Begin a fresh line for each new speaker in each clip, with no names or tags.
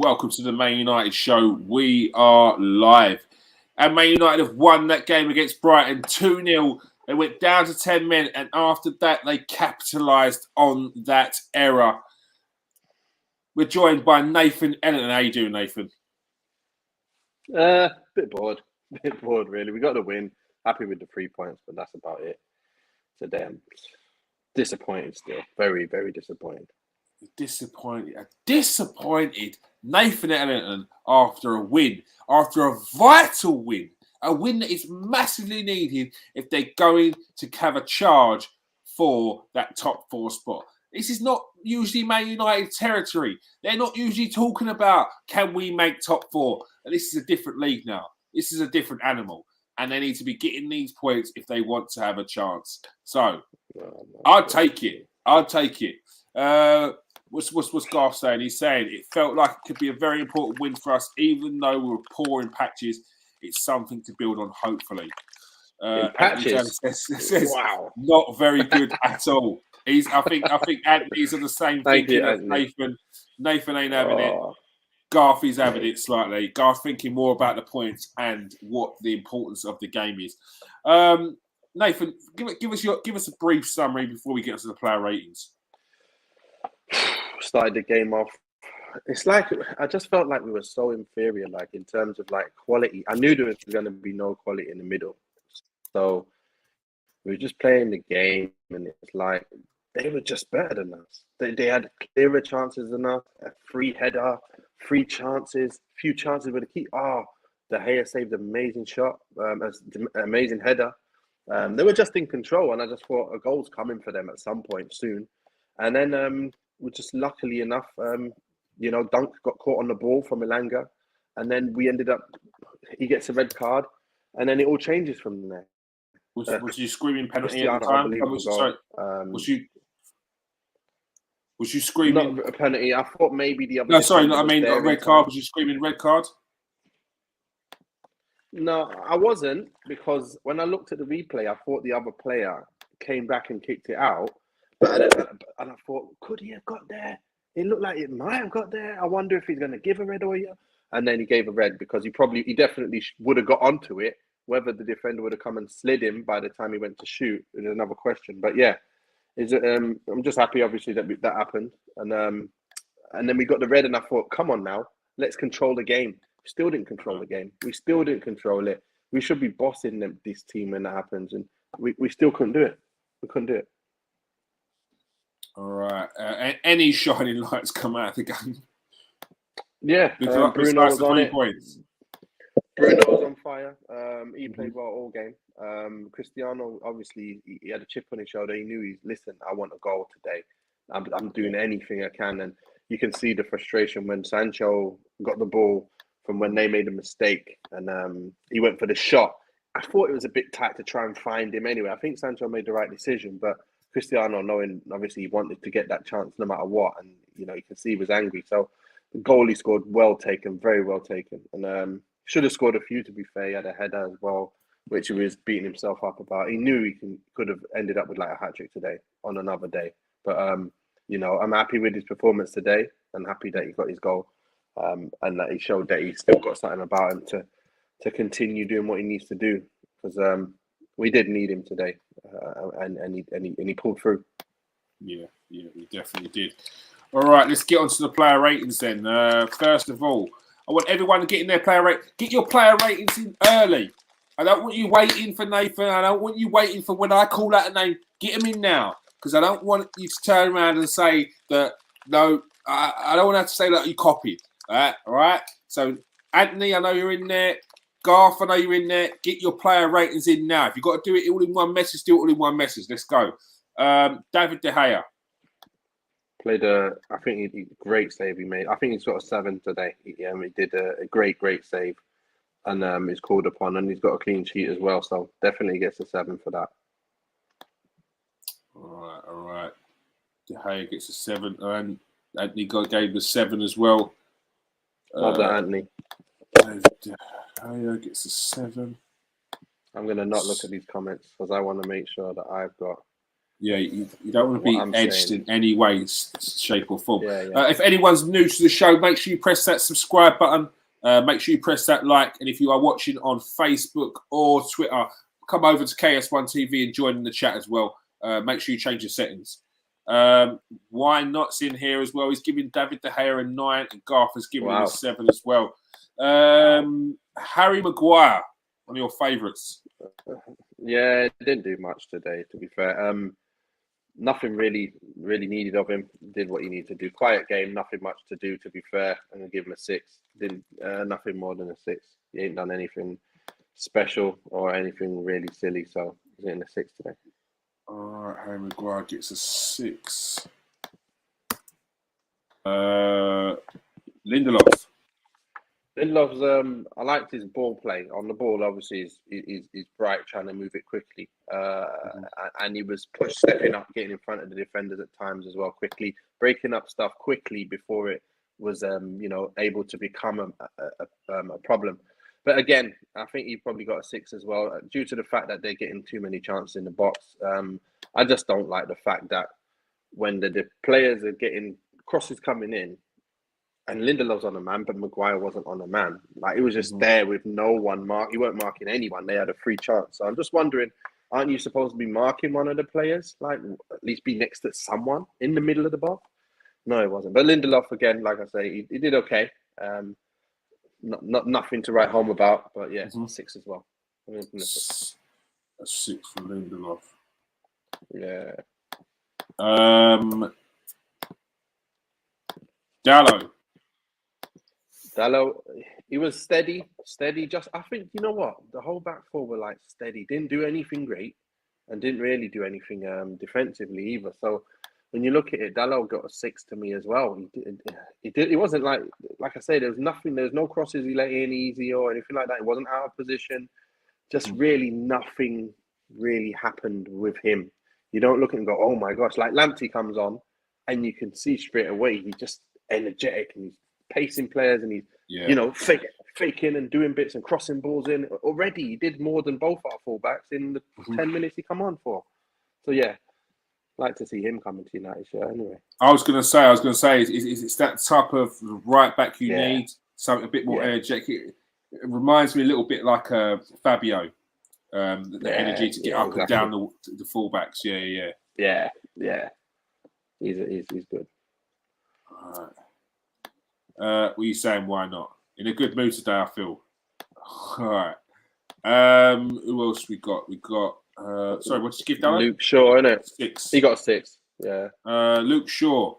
welcome to the Man United show. We are live. And Man United have won that game against Brighton 2-0. They went down to 10 men, and after that, they capitalised on that error. We're joined by Nathan Ellington. How you doing, Nathan?
Bit bored. Bit bored, really. We got the win. Happy with the 3 points, but that's about it. Today, I'm disappointed still. Very, very disappointed. Disappointed
Nathan Ellington after a win, after a vital win, a win that is massively needed if they're going to have a charge for that top 4 spot. This is not usually Man United territory. They're not usually talking about, can we make top 4? And this is a different league now. This is a different animal. And they need to be getting these points if they want to have a chance. So, I'll take it. What's Garth saying? He's saying it felt like it could be a very important win for us, even though we were poor in patches. It's something to build on, hopefully.
Patches
says, wow, not very good at all. I think Anthony's on the same thinking as Nathan. Nathan ain't having it. Garth is having it slightly. Garth thinking more about the points and what the importance of the game is. Nathan, give us a brief summary before we get to the player ratings.
Started the game off. It's like I just felt like we were so inferior, like in terms of like quality. I knew there was going to be no quality in the middle, so we were just playing the game, and it's like they were just better than us. They had clearer chances than us. A free header, 3 chances, few chances with the key. De Gea saved an amazing shot, amazing header. They were just in control, and I just thought a goal's coming for them at some point soon. And then we just luckily enough, Dunk got caught on the ball from Elanga, and then we ended up. He gets a red card, and then it all changes from there.
Was you screaming penalty at the time? Was you screaming?
Not a penalty. I thought maybe the other.
No, sorry. I mean, a red card. Was you screaming red card?
No, I wasn't, because when I looked at the replay, I thought the other player came back and kicked it out. And I thought, could he have got there? It looked like it might have got there. I wonder if he's going to give a red or yeah. And then he gave a red because he definitely would have got onto it. Whether the defender would have come and slid him by the time he went to shoot is another question. But yeah, I'm just happy, obviously, that happened. And then we got the red, and I thought, come on now, let's control the game. We still didn't control the game. We still didn't control it. We should be bossing this team when that happens, and we still couldn't do it. We couldn't do it.
All right. Any shining lights come out of the game?
Yeah, Bruno was on it.
Points.
Bruno was on fire. He played well all game. Cristiano, obviously, he had a chip on his shoulder. He knew listen, I want a goal today. I'm doing anything I can. And you can see the frustration when Sancho got the ball from when they made a mistake. And he went for the shot. I thought it was a bit tight to try and find him anyway. I think Sancho made the right decision, but Cristiano, knowing obviously he wanted to get that chance no matter what, and you can see he was angry. So the goal he scored, well taken, very well taken, and should have scored a few, to be fair. He had a header as well, which he was beating himself up about. He knew he could have ended up with like a hat trick today on another day, but I'm happy with his performance today, and happy that he got his goal, and that he showed that he's still got something about him to continue doing what he needs to do, because we did need him today, and he pulled through.
Yeah, he definitely did. All right, let's get on to the player ratings then. First of all, I want everyone to get in their player rate. Get your player ratings in early. I don't want you waiting for Nathan. I don't want you waiting for when I call out a name. Get them in now, because I don't want you to turn around and say that, no, I don't want to have to say that you copied. All right? So, Anthony, I know you're in there. Garth, I know you're in there. Get your player ratings in now. If you've got to do it all in one message, do it all in one message. Let's go. David De Gea.
Played I think he great save he made. I think he's got a 7 today. He did a great save, and he's called upon, and he's got a clean sheet as well. So definitely gets a 7 for that.
All right. De Gea gets a 7, and Anthony gave the 7 as well.
Love that, Anthony.
David De Gea gets a 7.
I'm gonna not look at these comments because I want to make sure that I've got
Yeah, you don't want to be edged in any way, shape, or form.
Yeah.
If anyone's new to the show, make sure you press that subscribe button. Make sure you press that like. And if you are watching on Facebook or Twitter, come over to KS1 TV and join in the chat as well. Make sure you change your settings. Why Not's in here as well? He's giving David De Gea a 9 and Garth has given him a 7 as well. Harry Maguire, one of your favourites.
Yeah, didn't do much today, to be fair. Nothing really needed of him. Did what he needed to do. Quiet game, nothing much to do, to be fair. I'm going to give him a 6. Didn't nothing more than a 6. He ain't done anything special or anything really silly, so he's getting a 6 today.
All right, Harry Maguire gets a 6. Lindelof's,
I liked his ball play. On the ball, obviously, he's bright, trying to move it quickly. And he was stepping up, getting in front of the defenders at times as well, quickly, breaking up stuff quickly before it was, able to become a problem. But again, I think he probably got a 6 as well, due to the fact that they're getting too many chances in the box. I just don't like the fact that when the players are getting crosses coming in, and Lindelof's on a man, but Maguire wasn't on a man. Like, he was just there with no one he weren't marking anyone. They had a free chance. So I'm just wondering, aren't you supposed to be marking one of the players? Like, at least be next to someone in the middle of the box? No, it wasn't. But Lindelof, again, like I say, he did okay. Nothing to write home about, but yeah, 6 as well.
A 6 for Lindelof.
Yeah. Dallo, he was steady. Just, I think, you know what? The whole back four were like steady. Didn't do anything great, and didn't really do anything defensively either. So when you look at it, Dallo got a 6 to me as well. He did. It wasn't like I say, there was nothing. There's no crosses he let in easy or anything like that. It wasn't out of position. Just really nothing really happened with him. You don't look at him and go, oh my gosh. Like Lamptey comes on, and you can see straight away he's just energetic and he's pacing players and he's faking and doing bits and crossing balls in. Already he did more than both our fullbacks in the 10 minutes he come on for. So yeah, like to see him coming to United shirt anyway.
I was going to say it's that type of right back you need, something a bit more energetic. It reminds me a little bit like Fabio, the energy to get up and down the fullbacks. Yeah.
He's good.
All right. What are you saying? Why not? In a good mood today, I feel. All right. Who else we got? We got. Sorry, what did you give Darren?
Luke Shaw, innit?
6.
He got a 6. Yeah.
Luke Shaw.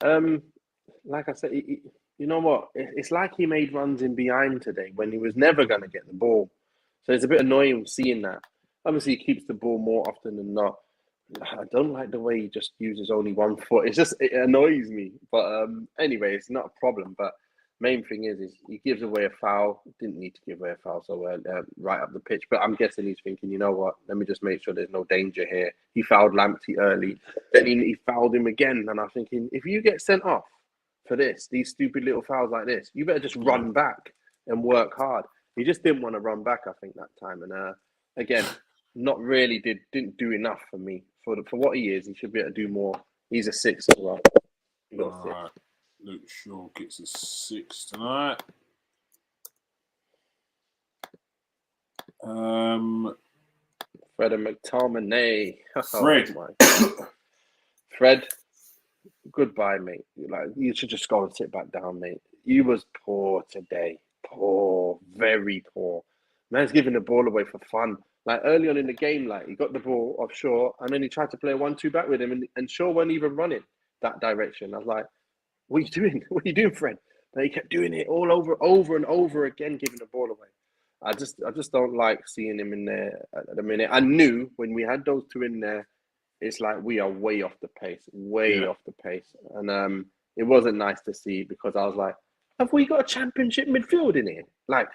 Like I said, you know what? It's like he made runs in behind today when he was never going to get the ball. So it's a bit annoying seeing that. Obviously, he keeps the ball more often than not. I don't like the way he just uses only one foot. It annoys me. But anyway, it's not a problem. But main thing is he gives away a foul. Didn't need to give away a foul, so right up the pitch. But I'm guessing he's thinking, you know what? Let me just make sure there's no danger here. He fouled Lamptey early. Then he fouled him again. And I'm thinking, if you get sent off for these stupid little fouls like this, you better just run back and work hard. He just didn't want to run back, I think, that time. And again, not really didn't do enough for me. For what he is, he should be able to do more. He's a 6 as well.
All right. Luke Shaw gets a 6 tonight.
Fred and McTominay. Fred, goodbye, mate. Like, you should just go and sit back down, mate. You was poor today. Poor, very poor. Man's giving the ball away for fun. Like early on in the game, like he got the ball off Shaw and then he tried to play a 1-2 back with him and Shaw wasn't even running that direction. I was like, what are you doing? What are you doing, Fred? But he kept doing it all over and over again, giving the ball away. I just don't like seeing him in there at the minute. I knew when we had those two in there, it's like we are way off the pace. And it wasn't nice to see because I was like, have we got a championship midfield in here? Like,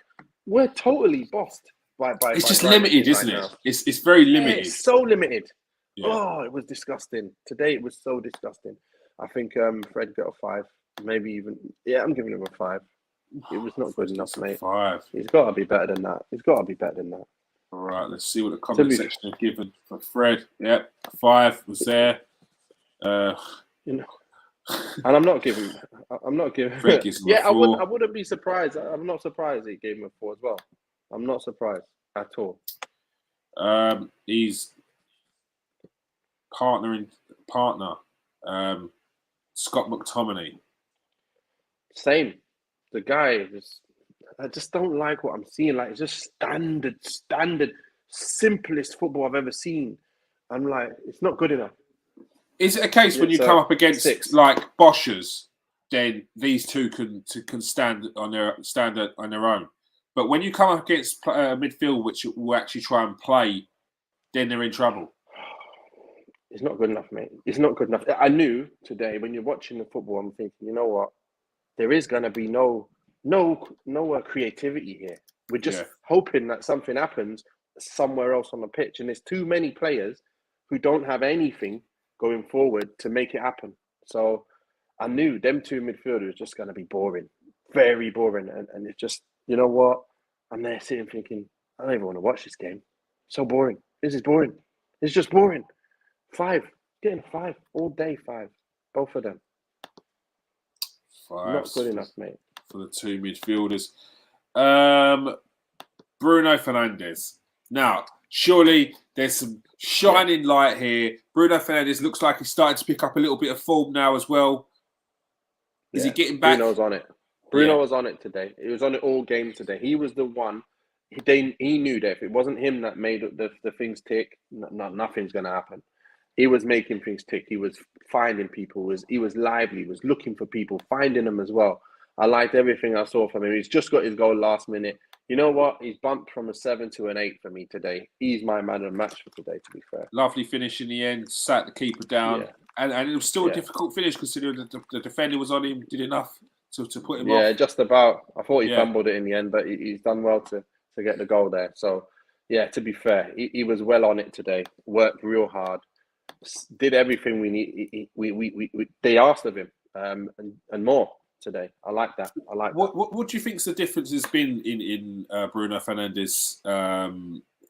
we're totally bossed.
It's just limited, isn't it? It's very limited.
Yeah, it's so limited. Yeah. Oh, it was disgusting. Today it was so disgusting. I think Fred got a 5. Maybe even... Yeah, I'm giving him a 5. It was not good enough, mate.
5.
He's got to be better than that.
All right, let's see what the
To
comment
be-
section have given for Fred. Yep, 5 was there.
You know, and I'm not giving.
Fred gives him
Yeah,
a 4.
I wouldn't be surprised. I'm not surprised he gave him a 4 as well. I'm not surprised at all.
He's partner, Scott McTominay.
Same. The guy I just don't like what I'm seeing. Like, it's just standard, simplest football I've ever seen. I'm like, it's not good enough.
Is it a case when you
It's
come up against
6.
like Boschers, then these two can stand on their own? But when you come up against midfield, which will actually try and play, then they're in trouble.
It's not good enough, mate. It's not good enough. I knew today when you're watching the football, I'm thinking, you know what? There is going to be no creativity here. We're just hoping that something happens somewhere else on the pitch. And there's too many players who don't have anything going forward to make it happen. So I knew them two midfielders just going to be boring, very boring. And it's just, you know what? I'm there sitting thinking, I don't even want to watch this game. So boring. This is boring. It's just boring. 5. Getting 5 all day. 5. Both of them.
5
Not good enough, mate.
For the two midfielders. Bruno Fernandes. Now, surely there's some shining light here. Bruno Fernandes looks like he's starting to pick up a little bit of form now as well. Is he getting back?
Bruno's on it. Bruno was on it today. He was on it all game today. He was the one. He knew that if it wasn't him that made the things tick, nothing's going to happen. He was making things tick. He was finding people. He was lively. He was looking for people, finding them as well. I liked everything I saw from him. He's just got his goal last minute. You know what? He's bumped from a 7 to an 8 for me today. He's my man of the match for today, to be fair.
Lovely finish in the end. Sat the keeper down.
Yeah.
And it was still a difficult finish considering the defender was on him, did enough to put him off.
Yeah, just about. I thought he fumbled it in the end, but he's done well to get the goal there. So, yeah, to be fair, he was well on it today. Worked real hard. Did everything we need. They asked of him and more today. I like that.
What do you think's the difference has been in Bruno Fernandes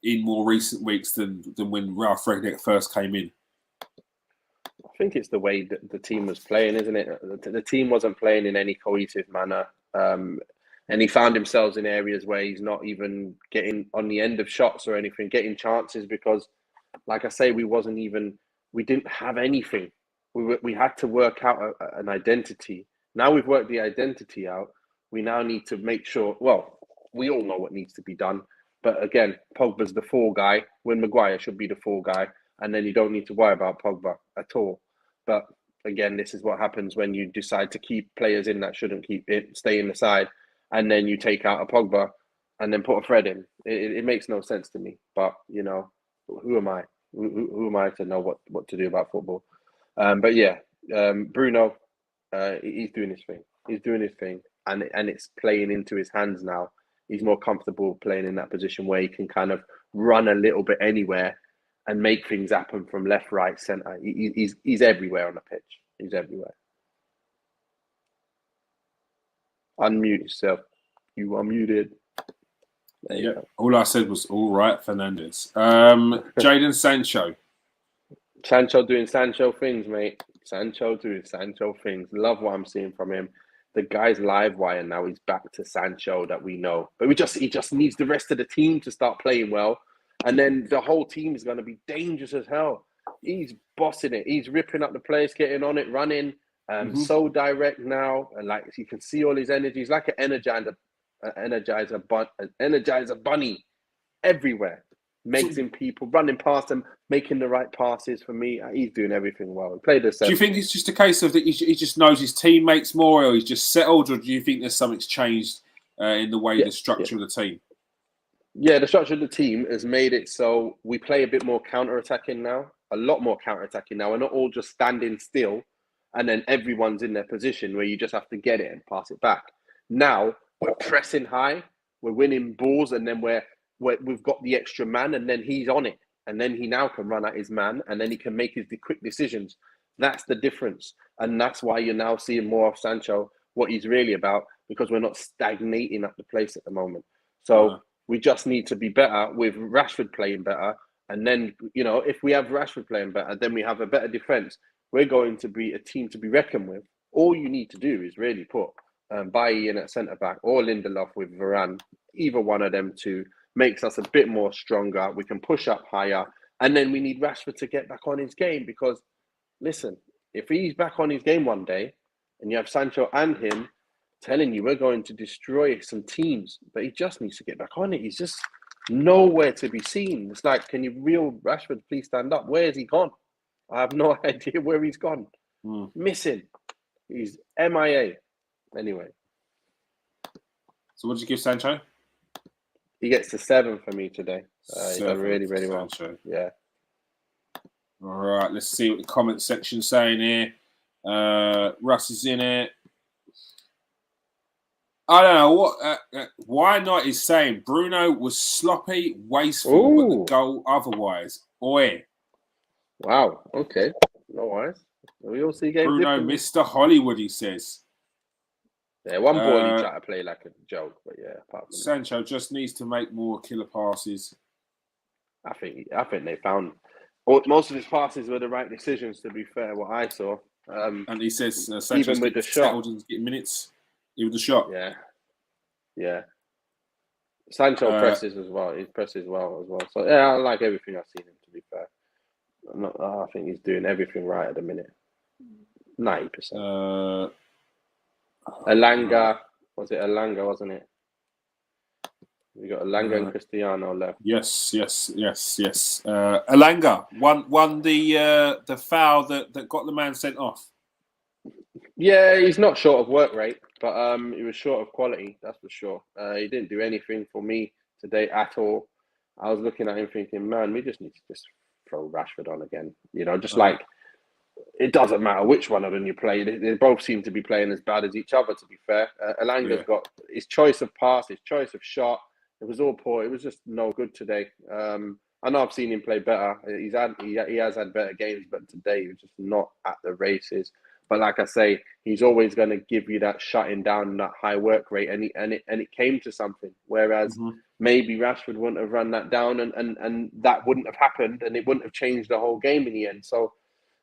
in more recent weeks than when Ralf Rangnick first came in?
I think it's the way that the team was playing, isn't it? The team wasn't playing in any cohesive manner. And he found himself in areas where he's not even getting on the end of shots or anything, getting chances because, like I say, we didn't have anything. We had to work out an identity. Now we've worked the identity out. We now need to make sure, well, we all know what needs to be done. But again, Pogba's the 4 guy when Maguire should be the 4 guy. And then you don't need to worry about Pogba at all. But again, this is what happens when you decide to keep players in that shouldn't stay in the side. And then you take out a Pogba and then put a Fred in. It makes no sense to me. But, you know, who am I? Who am I to know what to do about football? But yeah, Bruno, he's doing his thing. He's doing his thing. And it's playing into his hands now. He's more comfortable playing in that position where he can kind of run a little bit anywhere and make things happen from left, right, centre. He's everywhere on the pitch. He's everywhere. Unmute yourself. You are muted.
Yeah. All I said was, all right, Fernandes. Jadon Sancho.
Sancho doing Sancho things, mate. Sancho doing Sancho things. Love what I'm seeing from him. The guy's live wire now. He's back to Sancho that we know. But he just needs the rest of the team to start playing well. And then the whole team is going to be dangerous as hell. He's bossing it. He's ripping up the place, getting on it, running. So direct now. And like you can see all his energy. He's like an energizer bunny everywhere. Making people, running past them, making the right passes for me. He's doing everything well. He played the
Do you think it's just a case of that he just knows his teammates more, or he's just settled, or do you think there's something's changed in the way the structure of the team?
Yeah, the structure of the team has made it so we play a bit more counter-attacking now, a lot more counter-attacking now. We're not all just standing still and then everyone's in their position where you just have to get it and pass it back. Now we're pressing high, we're winning balls, and then we've got the extra man, and then he's on it. And then he now can run at his man, and then he can make his quick decisions. That's the difference. And that's why you're now seeing more of Sancho, what he's really about, because we're not stagnating at the place at the moment. So We just need to be better with Rashford playing better. And then, if we have Rashford playing better, then we have a better defence. We're going to be a team to be reckoned with. All you need to do is really put Bailly in at centre-back or Lindelof with Varane. Either one of them two makes us a bit more stronger. We can push up higher. And then we need Rashford to get back on his game because, listen, if he's back on his game one day and you have Sancho and him telling you we're going to destroy some teams, but he just needs to get back on it. He's just nowhere to be seen. It's like, can you reel Rashford please stand up? Where has he gone? I have no idea where he's gone. Missing. He's MIA. Anyway.
So what did you give Sancho?
He gets to 7 for me today. He done really, really well. Yeah.
All right, let's see what the comment section's saying here. Russ is in it. I don't know what. Why not is saying Bruno was sloppy, wasteful, but the goal otherwise. Oi.
Wow. Okay. No worries. We all see games
Bruno, Mr. Hollywood, he says.
Yeah, one ball he tried to play like a joke, but yeah. Apart from
Sancho just needs to make more killer passes.
I think they found most of his passes were the right decisions. To be fair, what I saw.
And he says Sancho's
even with the shot,
getting minutes. Even the shot.
Yeah. Sancho presses as well. He presses well as well. So yeah, I like everything I've seen him. To be fair, I think he's doing everything right at the minute. 90%. Elanga, was it Elanga? Wasn't it? We got Elanga and Cristiano left.
Yes. Elanga won the foul that got the man sent off.
Yeah, he's not short of work rate, but he was short of quality. That's for sure. He didn't do anything for me today at all. I was looking at him thinking, man, we just need to just throw Rashford on again. Like it doesn't matter which one of them you play. They both seem to be playing as bad as each other. To be fair, Elanga's got his choice of pass, his choice of shot. It was all poor. It was just no good today. I know I've seen him play better. He has had better games, but today he was just not at the races. But like I say, he's always going to give you that shutting down, that high work rate, and it came to something. Whereas maybe Rashford wouldn't have run that down, and that wouldn't have happened, and it wouldn't have changed the whole game in the end. So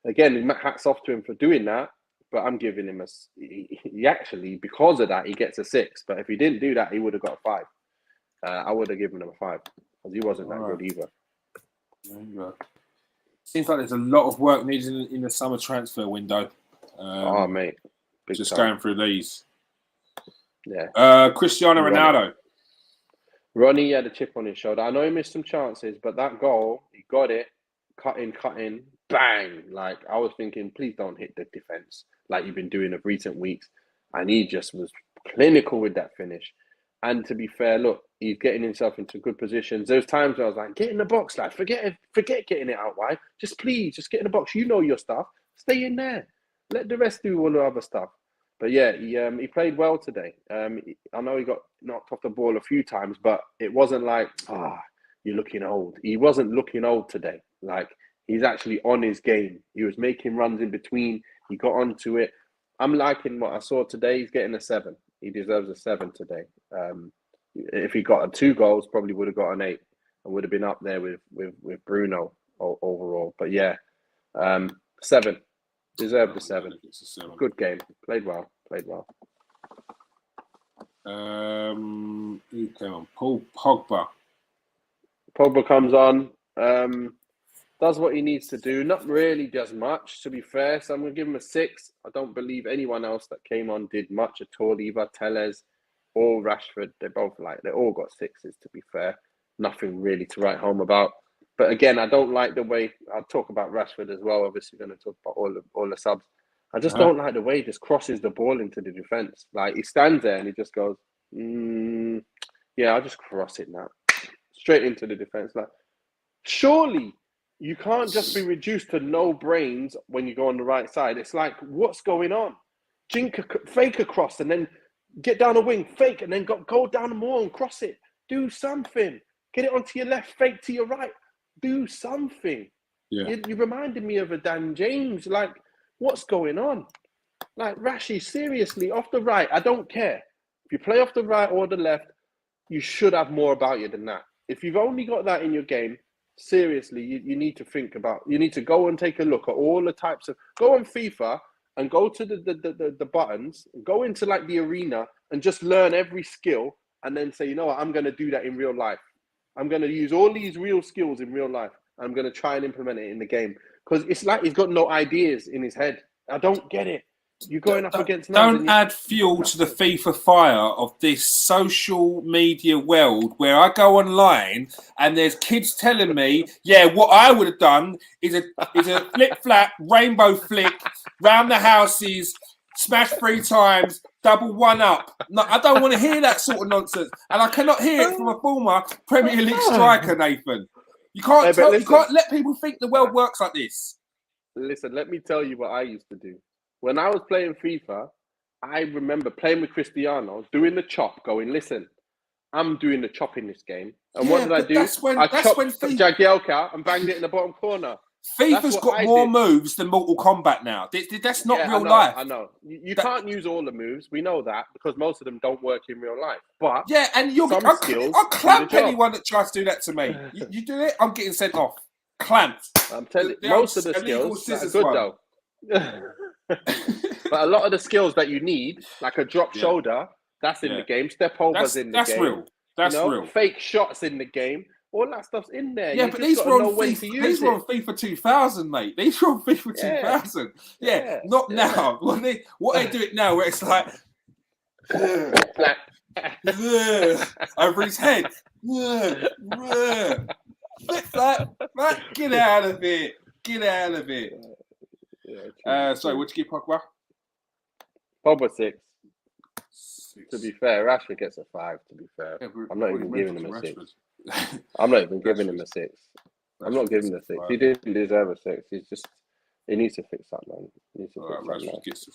again, hats off to him for doing that. But I'm giving him he actually, because of that, he gets a 6. But if he didn't do that, he would have got a 5. I would have given him a 5 because he wasn't that good either.
There you go. Seems like there's a lot of work needed in the summer transfer window.
Mate.
Just going through these.
Yeah.
Cristiano Ronaldo.
Ronnie had a chip on his shoulder. I know he missed some chances, but that goal, he got it, cut in, bang. Like, I was thinking, please don't hit the defence like you've been doing of recent weeks. And he just was clinical with that finish. And to be fair, look, he's getting himself into good positions. There's times where I was like, get in the box, lad. Forget getting it out wide. Just get in the box. You know your stuff. Stay in there. Let the rest do all the other stuff. But yeah, he played well today. I know he got knocked off the ball a few times, but it wasn't like, you're looking old. He wasn't looking old today. Like, he's actually on his game. He was making runs in between. He got onto it. I'm liking what I saw today. He's getting a 7. He deserves a 7 today. If he got 2 goals, probably would have got an 8 and would have been up there with Bruno overall. But yeah, 7. Deserved a 7. Good game. Played well.
Who came on? Paul Pogba.
Pogba comes on. Does what he needs to do. Not really does much, to be fair. So I'm going to give him a 6. I don't believe anyone else that came on did much at all. Either Tellez or Rashford. They all got 6s, to be fair. Nothing really to write home about. But again, I don't like the way, I'll talk about Rashford as well. Obviously, going to talk about all the subs. I just don't like the way he just crosses the ball into the defence. Like, he stands there and he just goes, yeah, I'll just cross it now. Straight into the defence. Like, surely you can't just be reduced to no brains when you go on the right side. It's like, what's going on? Fake across and then get down a wing, fake, and then go down more and cross it. Do something. Get it onto your left, fake to your right. Do something.
Yeah.
You reminded me of a Dan James. Like, what's going on? Like, Rashi, seriously, off the right, I don't care. If you play off the right or the left, you should have more about you than that. If you've only got that in your game, seriously, you need to think about. You need to go and take a look at all the types of. Go on FIFA and go to the buttons. Go into like the arena and just learn every skill, and then say, you know what, I'm going to do that in real life. I'm going to use all these real skills in real life. I'm going to try and implement it in the game, because it's like he's got no ideas in his head. I don't get it. You're going up against.
Don't add fuel to the FIFA fire of this social media world where I go online and there's kids telling me, yeah, what I would have done is a flip flap rainbow flick round the houses, smash 3 times, double 1 up. No, I don't want to hear that sort of nonsense, and I cannot hear it from a former Premier League striker, Nathan. You can't you can't let people think the world works like this.
Listen, let me tell you what I used to do. When I was playing FIFA, I remember playing with Cristiano, doing the chop, going, listen, I'm doing the chop in this game. And what did I do? I chopped Jagielka and banged it in the bottom corner.
FIFA's got more moves than Mortal Kombat now. That's not real life.
I know. You can't use all the moves. We know that, because most of them don't work in real life. But
yeah, and I'll clamp anyone that tries to do that to me. You do it, I'm getting sent off. Clamped.
I'm telling you, most of the skills are good though. But a lot of the skills that you need, like a drop shoulder, that's in the game. Step overs in the game.
That's real. That's real.
Fake shots in the game. All that stuff's in there.
Yeah, but these were on FIFA 2000, mate. These were on FIFA 2000. Yeah, not now. What they do it now, where it's like over his head. Get out of it. Get out of it. Yeah, sorry, what'd you give Pogba?
Pogba 6. To be fair, Rashford gets a 5. To be fair, I'm not even giving him a 6. I'm not even giving him a 6. I'm not giving him a 6. He didn't deserve a 6. He needs to fix that, man.
Rashford gets a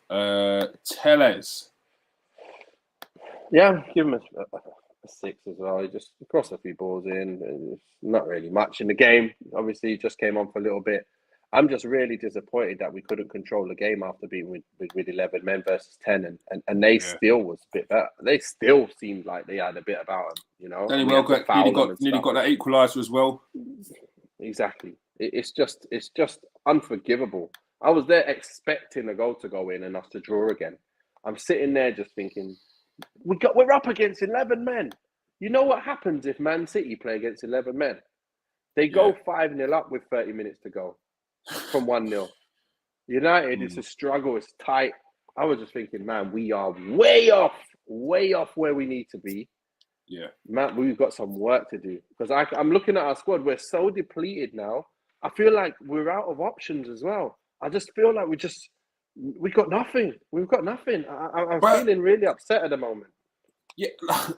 5. Tellez.
Yeah, give him a 6 as well. He just crossed a few balls in. Not really much in the game. Obviously, he just came on for a little bit. I'm just really disappointed that we couldn't control the game after being with 11 men versus 10, and they still was a bit better. They still seemed like they had a bit about them, you know.
Danny Welbeck nearly got that equaliser as well.
Exactly. It's just unforgivable. I was there expecting a goal to go in and us to draw again. I'm sitting there just thinking, we're up against 11 men. You know what happens if Man City play against 11 men? They go 5-0 up with 30 minutes to go. From 1-0. United, it's a struggle, it's tight. I was just thinking, man, we are way off where we need to be.
Yeah.
Man, we've got some work to do. Because I'm looking at our squad, we're so depleted now. I feel like we're out of options as well. I just feel like we got nothing. We've got nothing. I'm feeling really upset at the moment.
Yeah, but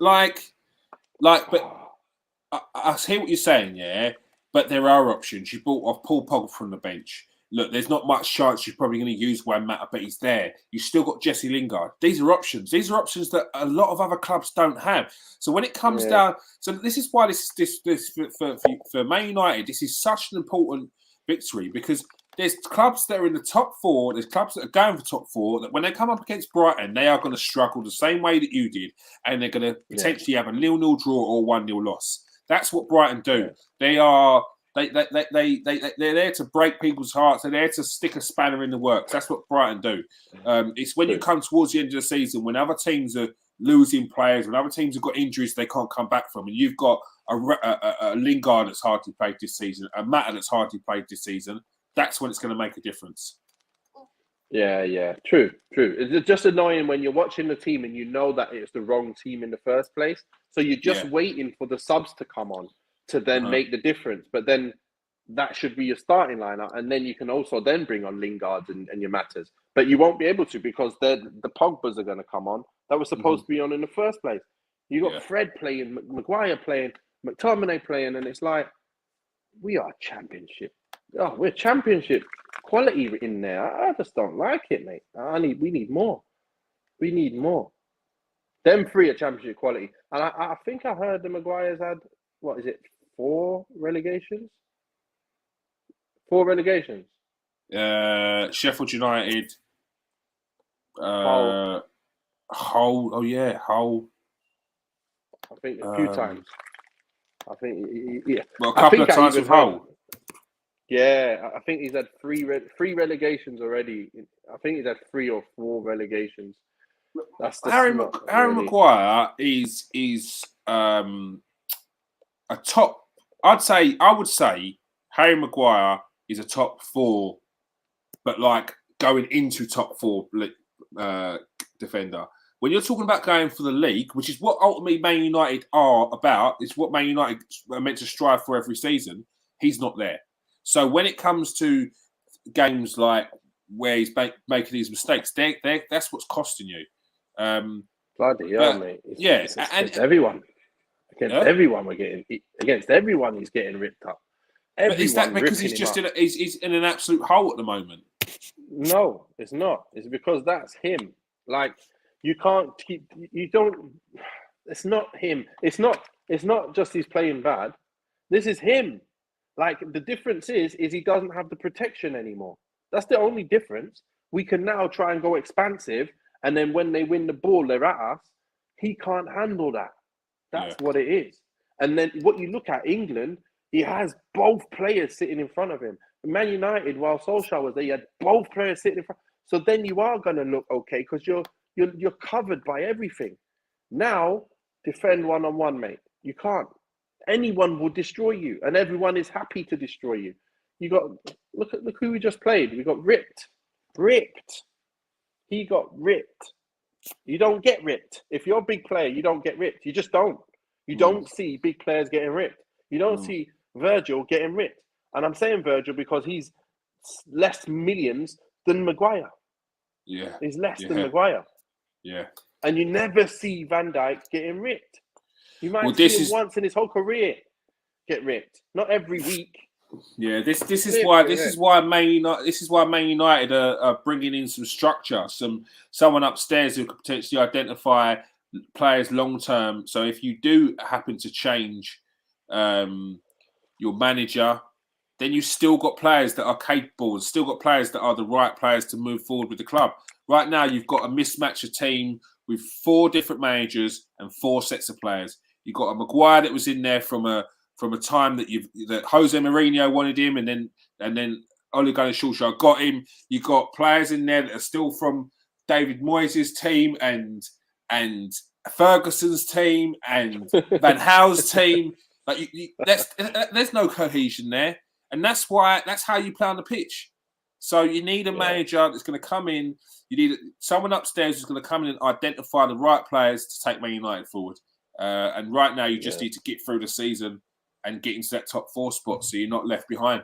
I hear what you're saying, yeah. But there are options. You brought off Paul Pogba from the bench. Look, there's not much chance you're probably going to use Juan Mata, but he's there. You still got Jesse Lingard. These are options. These are options that a lot of other clubs don't have. So when it comes down, so this is why this for Man United, this is such an important victory, because there's clubs that are in the top 4. There's clubs that are going for top 4 that when they come up against Brighton, they are going to struggle the same way that you did, and they're going to potentially have a 0-0 draw or 1-0 loss. That's what Brighton do. They're there to break people's hearts. They're there to stick a spanner in the works. That's what Brighton do. It's when you come towards the end of the season, when other teams are losing players, when other teams have got injuries they can't come back from, and you've got a Lingard that's hardly played this season, a Mata that's hardly played this season, that's when it's going to make a difference.
Yeah. True. It's just annoying when you're watching the team and you know that it's the wrong team in the first place. So you're just waiting for the subs to come on to then make the difference. But then that should be your starting lineup. And then you can also then bring on Lingard and your Matters. But you won't be able to, because the Pogbas are going to come on that was supposed to be on in the first place. You got Fred playing, Maguire playing, McTominay playing, and it's like, we are championship. Oh, we're championship quality in there. I just don't like it, mate. We need more. We need more. Them 3 are championship quality. And I think I heard the Maguires had, 4 relegations? 4 relegations.
Sheffield United.
Hull.
Hull.
I think a few times. I think, yeah.
Well, a couple of times with Hull.
Yeah, I think he's had three relegations already. I think he's had 3 or 4 relegations. That's
Harry
really...
Maguire is a top. I would say Harry Maguire is a top 4, but like going into top 4 defender. When you're talking about going for the league, which is what ultimately Man United are about, it's what Man United are meant to strive for every season, he's not there. So when it comes to games like where he's making these mistakes, that's what's costing you.
Bloody hell, mate.
It's
against everyone. Everyone against everyone he's getting ripped up.
But is that because he's just he's in an absolute hole at the moment?
No, it's not. It's because that's him. Like, you can't keep. You don't. It's not him. It's not just he's playing bad. This is him. Like, the difference is he doesn't have the protection anymore. That's the only difference. We can now try and go expansive, and then when they win the ball, they're at us. He can't handle that. That's what it is. And then what you look at, England, he has both players sitting in front of him. Man United, while Solskjaer was there, he had both players sitting in front. So then you are going to look okay because you're covered by everything. Now, defend one-on-one, mate. You can't. Anyone will destroy you, and everyone is happy to destroy you. You got look who we just played. We got ripped. He got ripped. You don't get ripped. If you're a big player, you don't get ripped. You just don't. You don't see big players getting ripped. You don't see Virgil getting ripped. And I'm saying Virgil because he's less millions than Maguire.
Yeah.
He's less than Maguire.
Yeah.
And you never see Van Dijk getting ripped. You might see him once in his whole career get ripped. Not every week.
Yeah, this is why Man United are bringing in some structure, someone upstairs who could potentially identify players long term. So if you do happen to change your manager, then you still got players that are capable, still got players that are the right players to move forward with the club. Right now, you've got a mismatch of team with 4 different managers and 4 sets of players. You've got a Maguire that was in there from a time that Jose Mourinho wanted him, and then Ole Gunnar Solskjaer got him. You got players in there that are still from David Moyes' team and Ferguson's team and Van Gaal's team. Like there's no cohesion there, and that's how you play on the pitch. So you need a manager that's going to come in. You need someone upstairs who's going to come in and identify the right players to take Man United forward. And right now, you just need to get through the season and get into that top 4 spot, so you're not left behind.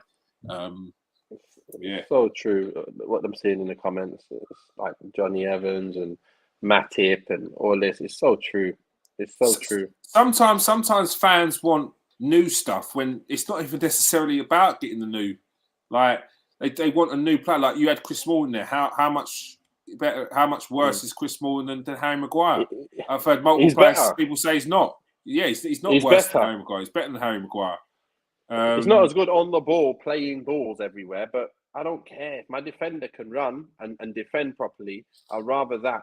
So true. What I'm seeing in the comments is like Johnny Evans and Matip and all this. It's so true. It's so true.
Sometimes fans want new stuff when it's not even necessarily about getting the new. Like they want a new player. Like you had Chris Smalling there. How much better? How much worse is Chris Smalling than Harry Maguire? I've heard multiple people say he's not. Yeah, he's not worse than Harry Maguire. He's better than Harry Maguire.
He's not as good on the ball, playing balls everywhere, but I don't care. If my defender can run and defend properly, I'd rather that.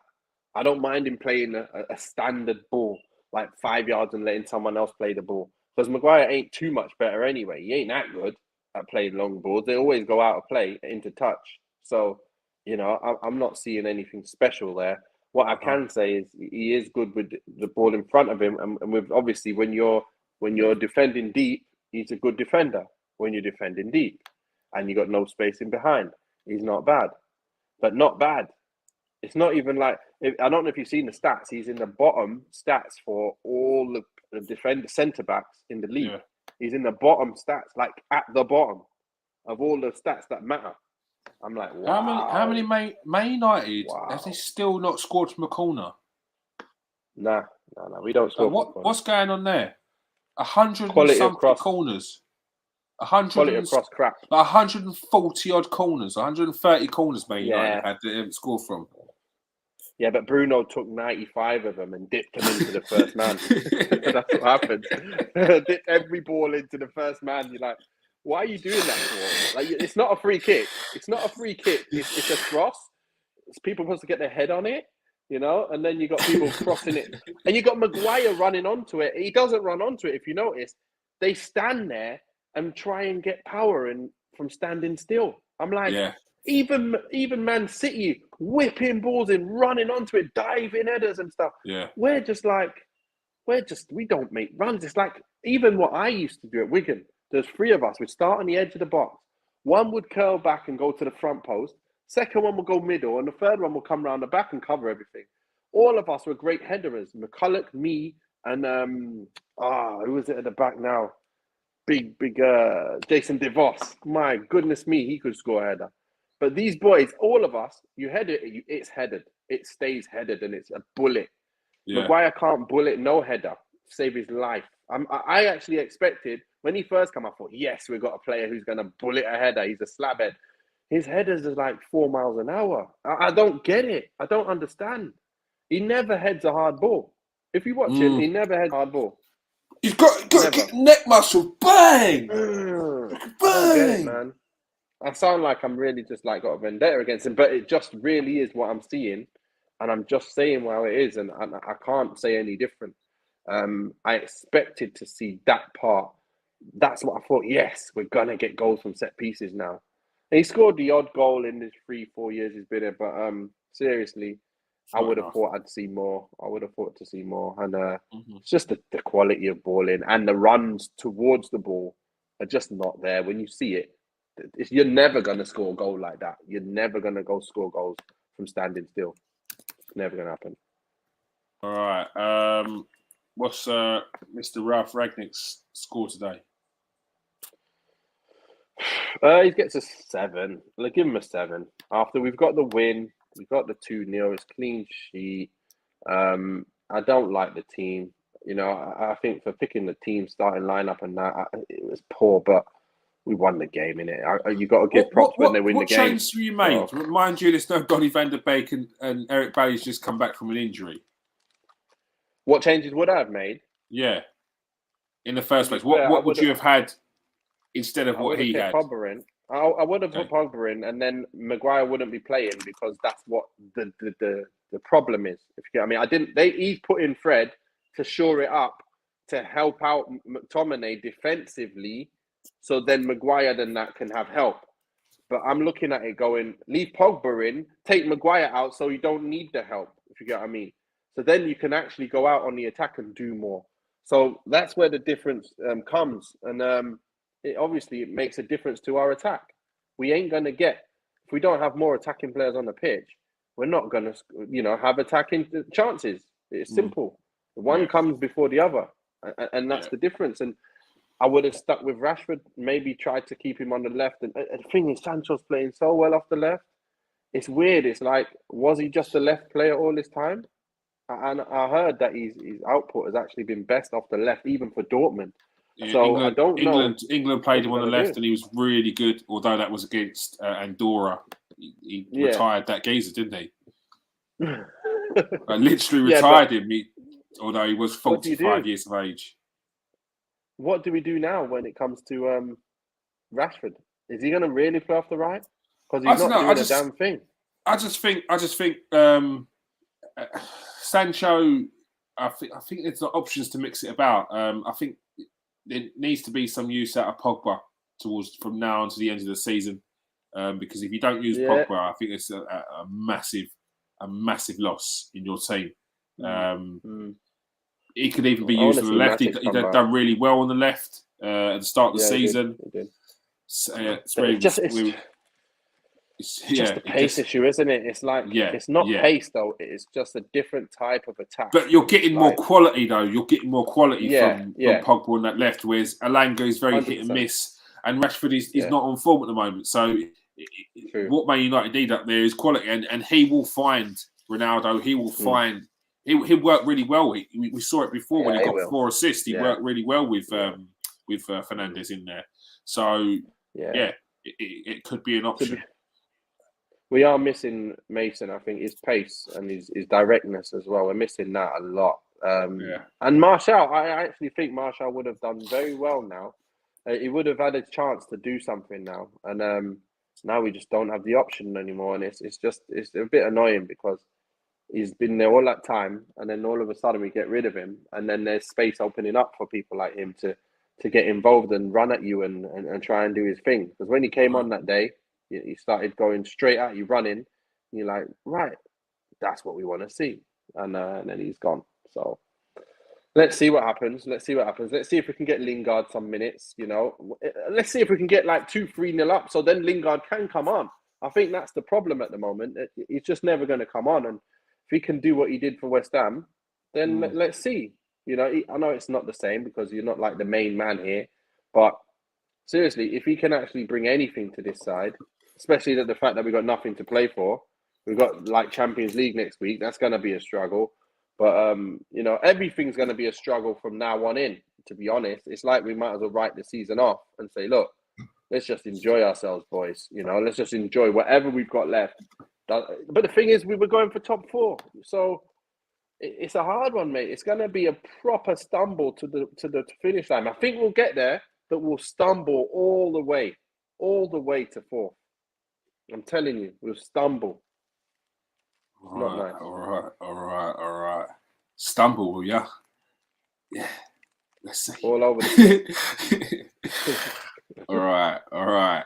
I don't mind him playing a standard ball, like 5 yards and letting someone else play the ball. Because Maguire ain't too much better anyway. He ain't that good at playing long balls. They always go out of play into touch. So, I'm not seeing anything special there. What I can say is he is good with the ball in front of him, and with obviously when you're defending deep, he's a good defender. When you're defending deep, and you got no space in behind, he's not bad, but not bad. It's not even like I don't know if you've seen the stats. He's in the bottom stats for all the defender centre backs in the league. Yeah. He's in the bottom stats, like at the bottom of all the stats that matter. I'm like, wow.
How many Man United have they still not scored from a corner?
Nah, we don't score.
What's going on there? 100 and something corners. 100
quality across crap.
140 odd corners, 130 corners Man United had they haven't scored from.
Yeah, but Bruno took 95 of them and dipped them into the first man. That's what happened. Dipped every ball into the first man. You're like, why are you doing that for? Like, it's not a free kick. It's not a free kick. It's a cross. People supposed to get their head on it. you know, and then you got people crossing it, and you got Maguire running onto it. He doesn't run onto it, if you notice. They stand there and try and get power and from standing still. I'm like, even Man City whipping balls in, running onto it, diving headers and stuff.
Yeah.
We don't make runs. It's like even what I used to do at Wigan. There's 3 of us. We'd start on the edge of the box. One would curl back and go to the front post. Second one will go middle, and the third one will come around the back and cover everything. All of us were great headers. McCulloch, me, and who is it at the back now? Big Jason DeVos. My goodness me, he could score a header. But these boys, all of us, you head it, it's headed. It stays headed, and it's a bullet. Yeah. Maguire can't bullet no header, save his life. I actually expected, when he first came, I thought, yes, we've got a player who's going to bullet a header. He's a slab head. His headers are like 4 miles an hour. I don't get it. I don't understand. He never heads a hard ball. If you watch him, he never heads a hard ball.
You've got to get neck muscle. Bang! Bang!
I don't get it, man. I sound like I'm really just like got a vendetta against him, but it just really is what I'm seeing. And I'm just saying how it is, and I can't say any different. I expected to see that part. That's what I thought. Yes, we're going to get goals from set pieces now. And he scored the odd goal in his 3-4 years he's been here, but seriously, I would have thought I'd see more. I would have thought to see more. And it's just the quality of balling and the runs towards the ball are just not there. When you see it, you're never going to score a goal like that. You're never going to go score goals from standing still. It's never going to happen.
All right. What's Mr. Ralph Ragnick's score today?
He gets a 7. Let's give him a 7. After we've got the win, we've got the 2-0. It's clean sheet. I don't like the team. You know, I think for picking the team, starting lineup and that, it was poor, but we won the game, innit? You got to give props when they win the game.
What changes you made? Oh. Mind you, there's no Donny van der Beek and Eric Bailly's just come back from an injury.
What changes would I have made?
Yeah. In the first place, what would you have had instead of what he had?
Pogba in. I would have put Pogba in, and then Maguire wouldn't be playing because that's what the problem is. If you get what I mean, he's put in Fred to shore it up to help out McTominay defensively, so then Maguire that can have help. But I'm looking at it going, leave Pogba in, take Maguire out, so you don't need the help. If you get what I mean. So then you can actually go out on the attack and do more. So that's where the difference comes. And it makes a difference to our attack. We ain't going to get, if we don't have more attacking players on the pitch, we're not going to, have attacking chances. It's simple. One comes before the other. And that's the difference. And I would have stuck with Rashford, maybe tried to keep him on the left. And the thing is, Sancho's playing so well off the left. It's weird. It's like, was he just a left player all this time? And I heard that his output has actually been best off the left, even for Dortmund.
Yeah,
so
England,
I don't know.
England played him on the left, and he was really good. Although that was against Andorra, he retired that geezer, didn't he? I literally retired him. Although he was 45 years of age.
What do we do now when it comes to Rashford? Is he going to really play off the right? Because he's not doing a damn thing.
I just think. Sancho, I think there's options to mix it about. I think there needs to be some use out of Pogba from now on to the end of the season, because if you don't use Pogba, I think it's a massive loss in your team. He could even be used on the left. He's done really well on the left at the start of the season.
He did.
It's
just a pace issue, isn't it? It's like it's not pace though. It's just a different type of attack.
But you're getting more quality though. You're getting more quality from Pogba on that left, whereas Alanga is very 100%. Hit and miss, and Rashford is not on form at the moment. So what Man United need up there is quality, and he will find Ronaldo. He will find he'll work really well. We saw it before when he got 4 assists. He worked really well with Fernandes in there. So it could be an option.
We are missing Mason, I think, his pace and his directness as well. We're missing that a lot. And Martial, I actually think Martial would have done very well now. He would have had a chance to do something now. And now we just don't have the option anymore. And it's a bit annoying because He's been there all that time, and then all of a sudden we get rid of him, and then there's space opening up for people like him to get involved and run at you and try and do his thing. Because when he came on that day, he started going straight at you, running. And you're like, right, that's what we want to see. And then he's gone. So let's see what happens. Let's see if we can get Lingard some minutes, you know. Let's see if we can get like 2-3-0 up, so then Lingard can come on. I think that's the problem at the moment. He's just never going to come on. And if he can do what he did for West Ham, then let's see. You know, I know it's not the same because you're not like the main man here. But seriously, if he can actually bring anything to this side, especially the fact that we've got nothing to play for, we've got like Champions League next week, that's going to be a struggle. But, you know, everything's going to be a struggle from now on in, to be honest. It's like we might as well write the season off and say, look, let's just enjoy ourselves, boys. You know, let's just enjoy whatever we've got left. But the thing is, we were going for top 4. So it's a hard one, mate. It's going to be a proper stumble to the finish line. I think we'll get there, but we'll stumble all the way to 4th. I'm telling you, we'll stumble.
All right. Stumble, will ya? Yeah. Let's see.
All over the place.
All right.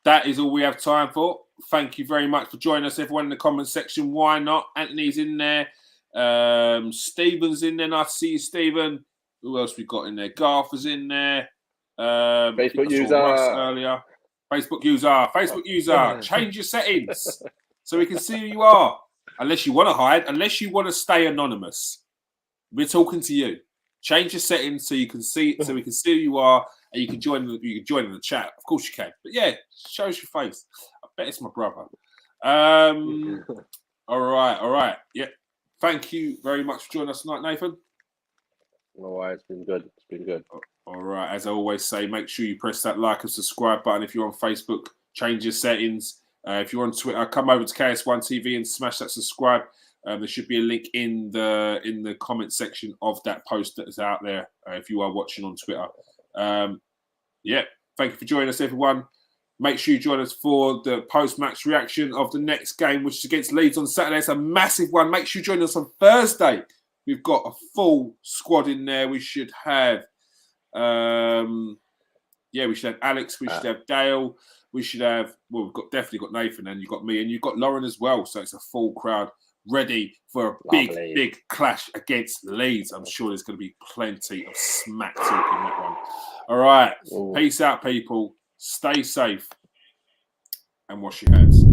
That is all we have time for. Thank you very much for joining us, everyone in the comment section. Why not? Anthony's in there. Stephen's in there. Nice to see you, Stephen. Who else we got in there? Garth is in there.
Facebook user.
Earlier. Facebook user. Change your settings so we can see who you are. Unless you want to hide, unless you want to stay anonymous. We're talking to you. Change your settings so you can see, so we can see who you are, and you can join in the chat. Of course you can. But yeah, show us your face. I bet it's my brother. All right. Yeah. Thank you very much for joining us tonight, Nathan.
All right, it's been good.
All right. As I always say, make sure you press that like and subscribe button. If you're on Facebook, change your settings. If you're on Twitter, come over to KS1 TV and smash that subscribe. There should be a link in the comment section of that post that is out there if you are watching on Twitter. Yeah, thank you for joining us, everyone. Make sure you join us for the post-match reaction of the next game, which is against Leeds on Saturday. It's a massive one. Make sure you join us on Thursday. We've got a full squad in there. We should have, we should have Alex. We should have Dale. We should have, we've definitely got Nathan, and you've got me, and you've got Lauren as well. So it's a full crowd ready for a big clash against Leeds. I'm sure there's going to be plenty of smack talk in that one. All right. Peace out, people. Stay safe and wash your hands.